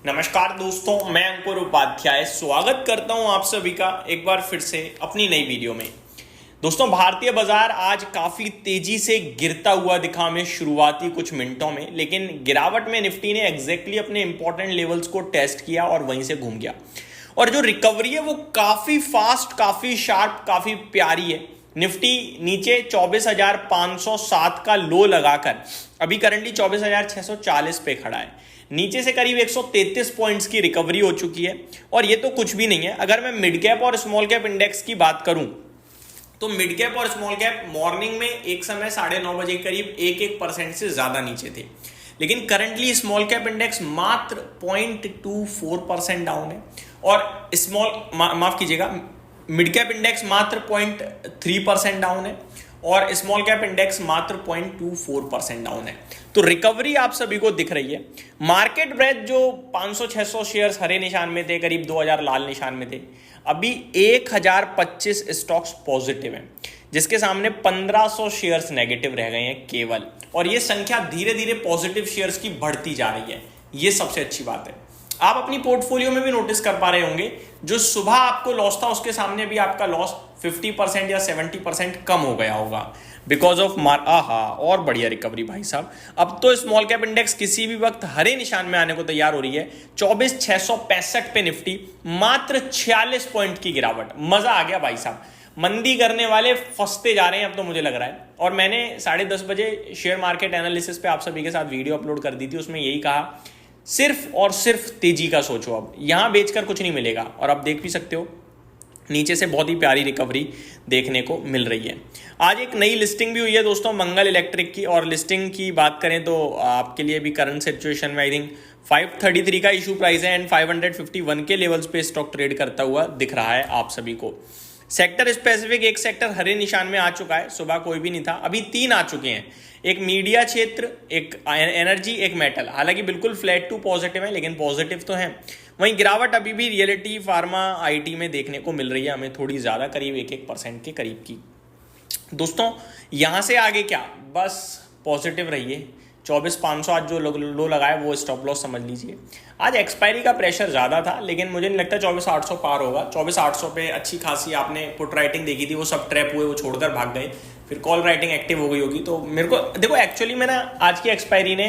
नमस्कार दोस्तों, मैं अंकुर उपाध्याय स्वागत करता हूं आप सभी का एक बार फिर से अपनी नई वीडियो में। दोस्तों, भारतीय बाजार आज काफी तेजी से गिरता हुआ दिखा हमें शुरुआती कुछ मिनटों में, लेकिन गिरावट में निफ्टी ने एग्जैक्टली अपने इंपॉर्टेंट लेवल्स को टेस्ट किया और वहीं से घूम गया। और जो रिकवरी है वो काफी फास्ट, काफी शार्प, काफी प्यारी है। निफ्टी नीचे 24,507 का लो लगाकर अभी करंटली 24,640 पे खड़ा है। नीचे से करीब 133 पॉइंट्स की रिकवरी हो चुकी है और ये तो कुछ भी नहीं है। अगर मैं मिड कैप और स्मॉल कैप इंडेक्स की बात करूं तो मिड कैप और स्मॉल कैप मॉर्निंग में एक समय 9:30 बजे करीब 1% से ज्यादा नीचे थे, लेकिन करंटली स्मॉल कैप इंडेक्स मात्र 0.24% डाउन है और माफ कीजिएगा, मिड कैप इंडेक्स मात्र 0.3% डाउन है और स्मॉल कैप इंडेक्स मात्र 0.24% डाउन है। तो रिकवरी आप सभी को दिख रही है। मार्केट ब्रेथ जो 500-600 शेयर्स हरे निशान में थे, करीब 2000 लाल निशान में थे, अभी 1025 स्टॉक्स पॉजिटिव हैं, जिसके सामने 1500 शेयर्स नेगेटिव रह गए हैं केवल। और ये संख्या धीरे धीरे पॉजिटिव शेयर्स की बढ़ती जा रही है, ये सबसे अच्छी बात है। आप अपनी पोर्टफोलियो में भी नोटिस कर पा रहे होंगे, जो सुबह आपको लॉस था उसके सामने भी आपका लॉस 50% या 70% कम हो गया होगा बिकॉज ऑफ और बढ़िया रिकवरी भाई साहब। अब तो स्मॉल कैप इंडेक्स किसी भी वक्त हरे निशान में आने को तैयार हो रही है। 24,665 पे निफ्टी, मात्र 46 पॉइंट की गिरावट। मजा आ गया भाई साहब। मंदी करने वाले फंसते जा रहे हैं अब तो, मुझे लग रहा है। और मैंने 10:30 बजे शेयर मार्केट एनालिसिस पे आप सभी के साथ वीडियो अपलोड कर दी थी, उसमें यही कहा, सिर्फ और सिर्फ तेजी का सोचो। अब यहां बेचकर कुछ नहीं मिलेगा। और आप देख भी सकते हो नीचे से बहुत ही प्यारी रिकवरी देखने को मिल रही है। आज एक नई लिस्टिंग भी हुई है दोस्तों, मंगल इलेक्ट्रिक की। और लिस्टिंग की बात करें तो आपके लिए भी करंट सिचुएशन में आई थिंक 533 का इशू प्राइस है एंड 551 के लेवल्स पे स्टॉक ट्रेड करता हुआ दिख रहा है आप सभी को। सेक्टर स्पेसिफिक एक सेक्टर हरे निशान में आ चुका है, सुबह कोई भी नहीं था, अभी 3 आ चुके हैं। एक मीडिया क्षेत्र, एक एनर्जी, एक मेटल। हालांकि बिल्कुल फ्लैट टू पॉजिटिव है, लेकिन पॉजिटिव तो है। वहीं गिरावट अभी भी रियलिटी, फार्मा, आईटी में देखने को मिल रही है हमें, थोड़ी ज्यादा, करीब 1% के करीब की। दोस्तों, यहां से आगे क्या, बस पॉजिटिव रहिए। 24,500 आज जो लो लगाए वो स्टॉप लॉस समझ लीजिए। आज एक्सपायरी का प्रेशर ज़्यादा था, लेकिन मुझे नहीं लगता 24,800 पार होगा। 24,800 पे अच्छी खासी आपने पुट राइटिंग देखी थी, वो सब ट्रैप हुए, वो छोड़कर भाग गए। फिर कॉल राइटिंग एक्टिव हो गई होगी। तो मेरे को देखो, एक्चुअली में ना आज की एक्सपायरी ने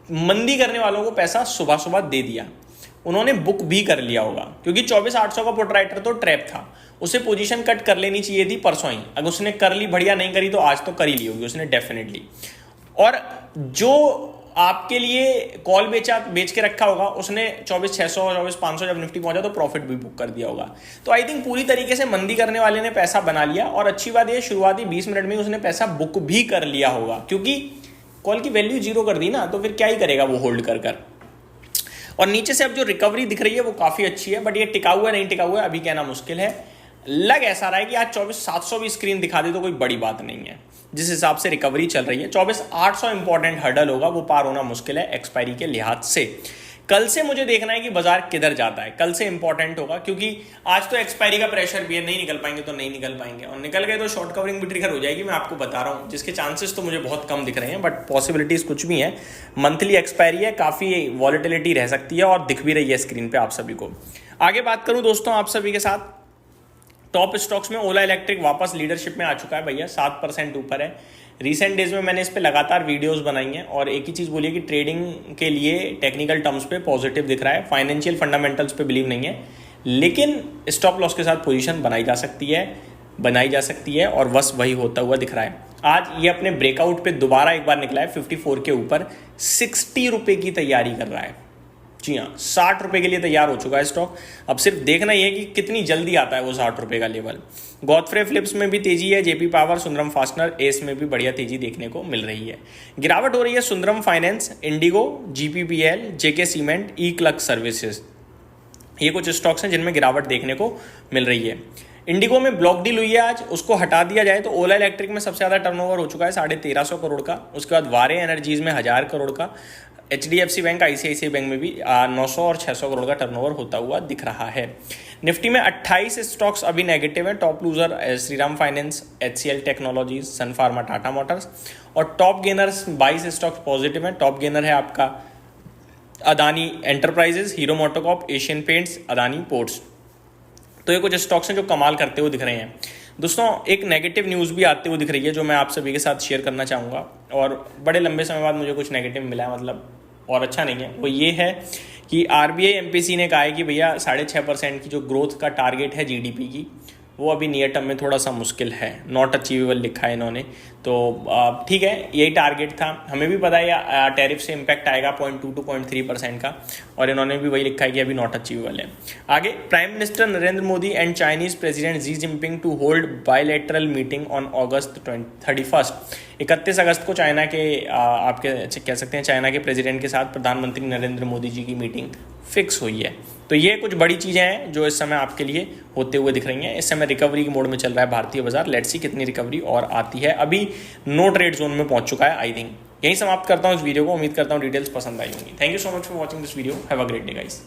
मंदी करने वालों को पैसा सुबह सुबह दे दिया। उन्होंने बुक भी कर लिया होगा, क्योंकि 24,800 का पुट राइटर तो ट्रैप था, उसे पोजीशन कट कर लेनी चाहिए थी परसों ही। अगर उसने कर ली, बढ़िया, नहीं करी तो आज तो कर ही ली होगी उसने डेफिनेटली। और जो आपके लिए कॉल बेच के रखा होगा उसने 24,600, 24,500 जब निफ्टी पहुंचा तो प्रॉफिट भी बुक कर दिया होगा। तो आई थिंक पूरी तरीके से मंदी करने वाले ने पैसा बना लिया। और अच्छी बात यह, शुरुआती 20 मिनट में उसने पैसा बुक भी कर लिया होगा, क्योंकि कॉल की वैल्यू 0 कर दी ना, तो फिर क्या ही करेगा वो होल्ड कर। और नीचे से अब जो रिकवरी दिख रही है वो काफी अच्छी है, बट ये टिका हुआ नहीं टिका हुआ अभी कहना मुश्किल है। लग ऐसा रहा है कि आज 24,700 भी स्क्रीन दिखा दे तो कोई बड़ी बात नहीं है, जिस हिसाब से रिकवरी चल रही है। 24,800 इंपॉर्टेंट हर्डल होगा, वो पार होना मुश्किल है एक्सपायरी के लिहाज से। कल से मुझे देखना है कि बाजार किधर जाता है, कल से इंपॉर्टेंट होगा, क्योंकि आज तो एक्सपायरी का प्रेशर भी है, नहीं निकल पाएंगे तो नहीं निकल पाएंगे, और निकल गए तो शॉर्ट कवरिंग भी ट्रिगर हो जाएगी। मैं आपको बता रहा हूँ, जिसके चांसेस तो मुझे बहुत कम दिख रहे हैं, बट पॉसिबिलिटीज कुछ भी हैं। मंथली एक्सपायरी है, काफी वॉलेटिलिटी रह सकती है और दिख भी रही है स्क्रीन पे आप सभी को। आगे बात करूं दोस्तों आप सभी के साथ, टॉप स्टॉक्स में ओला इलेक्ट्रिक वापस लीडरशिप में आ चुका है भैया, 7% ऊपर है। रीसेंट डेज में मैंने इस पे लगातार वीडियोस बनाई हैं और एक ही चीज़ बोली है कि ट्रेडिंग के लिए टेक्निकल टर्म्स पे पॉजिटिव दिख रहा है, फाइनेंशियल फंडामेंटल्स पे बिलीव नहीं है, लेकिन स्टॉप लॉस के साथ पोजीशन बनाई जा सकती है और बस वही होता हुआ दिख रहा है। आज ये अपने ब्रेकआउट पे दोबारा एक बार निकला है 54 के ऊपर, 60 रुपये की तैयारी कर रहा है। जी हाँ, 60 रुपये के लिए तैयार हो चुका है स्टॉक। अब सिर्फ देखना ही है कि कितनी जल्दी आता है वो 60 रुपये का लेवल। गॉडफ्रे फिलिप्स में भी तेजी है, JP power, Sundaram fastener, S में भी बढ़िया तेजी देखने को मिल रही है। गिरावट हो रही है सुंदरम फाइनेंस, इंडिगो, जीपीपीएल, जेके सीमेंट, ई क्लर्क सर्विसेज, ये कुछ स्टॉक्स हैं जिनमें गिरावट देखने को मिल रही है। इंडिगो में ब्लॉक डील हुई है आज, उसको हटा दिया जाए तो ओला इलेक्ट्रिक में सबसे ज़्यादा टर्नओवर हो चुका है 1350 करोड़ का। उसके बाद वारे एनर्जीज में 1000 करोड़ का, एचडीएफसी बैंक, आईसीआईसीआई बैंक में भी 900 और 600 करोड़ का टर्नओवर होता हुआ दिख रहा है। निफ्टी में 28 स्टॉक्स अभी नेगेटिव हैं। Top loser Shriram Finance, HCL Technologies, Sun Pharma, Tata Motors, और टॉप गेनर्स 22 स्टॉक्स पॉजिटिव हैं। टॉप गेनर है आपका Adani Enterprises, Hero MotoCorp, Asian Paints, Adani Ports. तो ये कुछ स्टॉक्स हैं जो कमाल करते हुए दिख रहे हैं। दोस्तों एक नेगेटिव न्यूज़ भी आते हुए दिख रही है जो मैं आप सभी के साथ शेयर करना चाहूँगा, और बड़े लंबे समय बाद मुझे कुछ नेगेटिव मिला है, मतलब और अच्छा नहीं है। वो ये है कि RBI MPC ने कहा है कि भैया 6.5% की जो ग्रोथ का टारगेट है GDP की, वो अभी नियर टर्म में थोड़ा सा मुश्किल है, नॉट अचीवेबल लिखा है इन्होंने। तो ठीक है, यही टारगेट था, हमें भी पता है टैरिफ से इम्पैक्ट आएगा 0.2 to 0.3% का, और इन्होंने भी वही लिखा है कि अभी नॉट अचीवेबल है। आगे, prime minister Narendra Modi and Chinese president Xi Jinping to hold bilateral meeting on August 31। 31 अगस्त को चाइना के आपके कह सकते हैं चाइना के प्रेसिडेंट के साथ प्रधानमंत्री नरेंद्र मोदी जी की मीटिंग फिक्स हुई है। तो ये कुछ बड़ी चीज़ें हैं जो इस समय आपके लिए होते हुए दिख रही हैं। इस समय रिकवरी के मोड में चल रहा है भारतीय बाजार। लेट्स सी कितनी रिकवरी और आती है। अभी नो ट्रेड जोन में पहुंच चुका है आई थिंक। यहीं समाप्त करता हूं इस वीडियो को। उम्मीद करता हूं डिटेल्स पसंद आई होंगी। Thank you so much for watching this video. Have a great day guys.